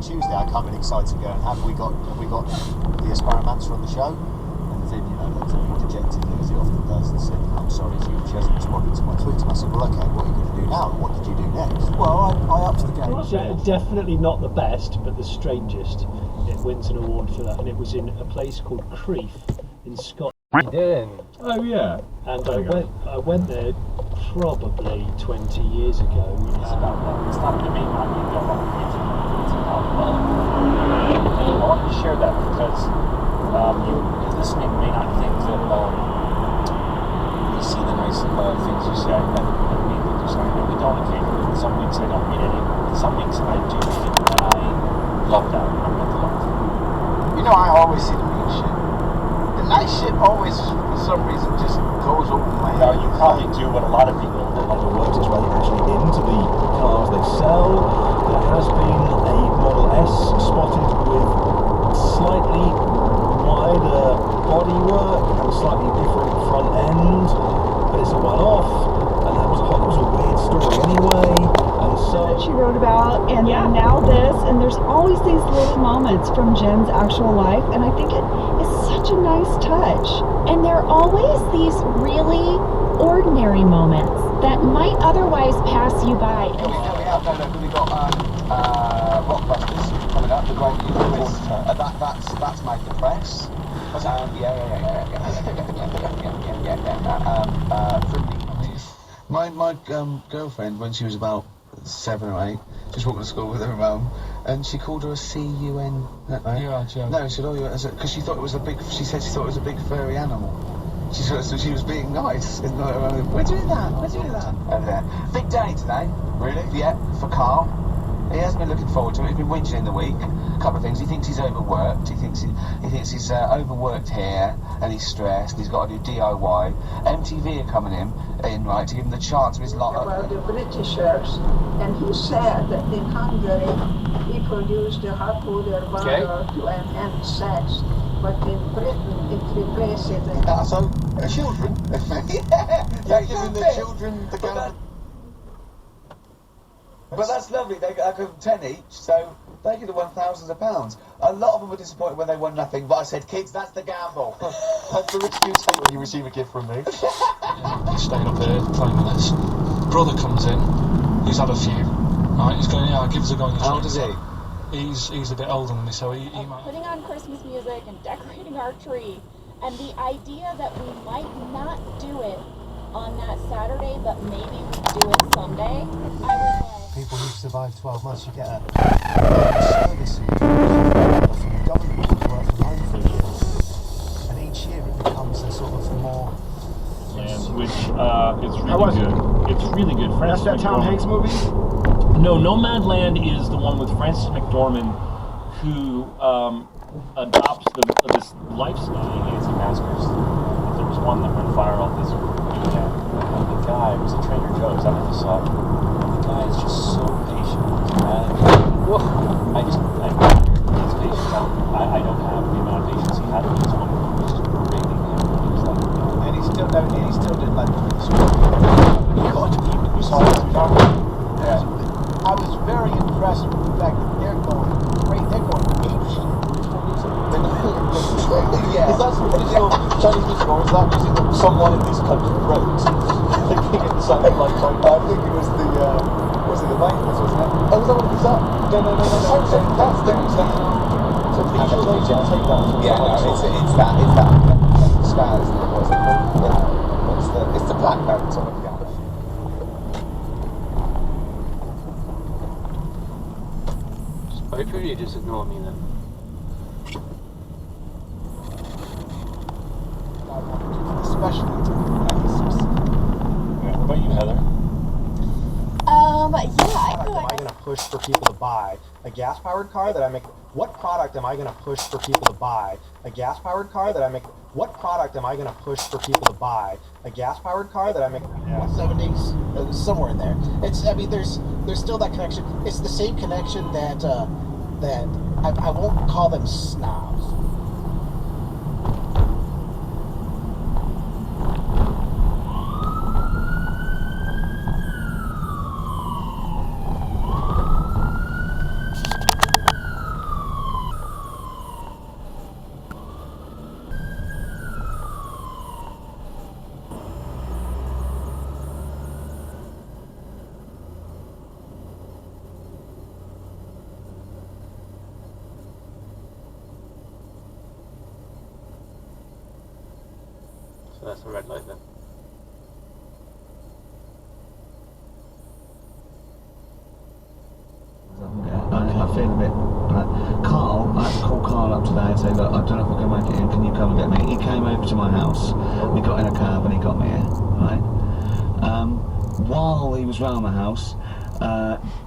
Tuesday I come in excited going, have we got the Asparamancer on the show? And then, you know, looked at me dejectedly as the often does and said, I'm sorry, she hasn't responded to my tweet. And I said, well, okay, what are you going to do now? What did you do next? Well, I upped the game. Definitely not the best, but the strangest. It wins an award for that, and it was in a place called Crieff in Scotland. Oh yeah. And I went there probably 20 years ago. It's about that. It's not going to make money. It's about well. I wanted to share that because you listening may not think that you see the nice things you say and mean that you say. And we don't occasionally. Some weeks I don't mean any. Some weeks I do mean it, and I love that. I meant to love it. You know, I always see the mean shit. The nice shit always, for some reason, just goes over my head. Now, you probably do what a lot of people do. Other works as well, actually into the cars they sell. There has been a Model S spotted with slightly wider bodywork and slightly different front end, but it's a one-off, and that was a weird story anyway. And so that she wrote about, and then now this, and there's always these little moments from Jen's actual life, and I think it is such a nice touch. And there are always these really ordinary moments that might otherwise pass you by. We got Rockbusters coming up, the great news. That's made the press. My girlfriend, when she was about 7 or 8, just walking to school with her mum, and she called her a C-U-N. No, she said, because she thought it was a big. She said she thought it was a big furry animal. She was being nice. We're doing that. Big day today. Really? Yeah, for Carl. He has been looking forward to it. He's been whinging in the week. A couple of things. He thinks he's overworked. He thinks he's overworked here, and he's stressed. He's got to do DIY. MTV are coming in right to give him the chance of his life. About the Britishers, and he said that in Hungary people use the hot water bottle to end sex, but in Britain it replaces it. So children, they're giving the children the gun. But that's lovely. They give them 10 each, so they could have won thousands of pounds. A lot of them were disappointed when they won nothing, but I said, kids, that's the gamble. That's the rich dude's thing when you receive a gift from me. He's staying up here for 20 minutes. Brother comes in, he's had a few. Right, he's going, yeah, give us a go on your How old is he? He's a bit older than me, so he might... Putting on Christmas music and decorating our tree, and the idea that we might not do it on that Saturday, but maybe we do it Sunday, I was like... People who survive 12 months, you get a service from the government who work from home for a year, and each year it becomes a sort of more... Land, which is really good. It's really good. That's that Tom Hanks movie? No, Nomadland is the one with Frances McDormand, who adopts this lifestyle. Nancy Masters. There was one that went viral this weekend. The guy was a Trader Joe's. I don't know if you saw it. The guy is just so patient. His patience. I don't have the amount of patience he had with this woman. He was just berating him. He was like, and he still did like you saw it. Yeah. I was very impressed with the fact that they're going apeshit. Yeah. Is that some digital Chinese music, or is that music that someone in this country wrote? Thinking it sounded like Chinese. I think it was the Vikings, wasn't it? Oh, was that what it was? No. That's so visual agent, take that. Yeah, no, it's that sky, isn't it? What's it called? It's the black note on the piano. Wait for you to just ignore me then. Especially what about you, Heather? Am I going to push for people to buy a gas-powered car that I make? What product am I going to push for people to buy a gas-powered car that I make? What product am I going to push for people to buy a gas-powered car that I make? 70s, somewhere in there. There's still that connection. It's the same connection that I won't call them snobs. So that's a red light then. I feel a bit. Carl, I had to call Carl up today and say, look, I don't know if I can make it in. Can you come and get me? He came over to my house. We got in a cab and he got me here. Right. While he was round my house,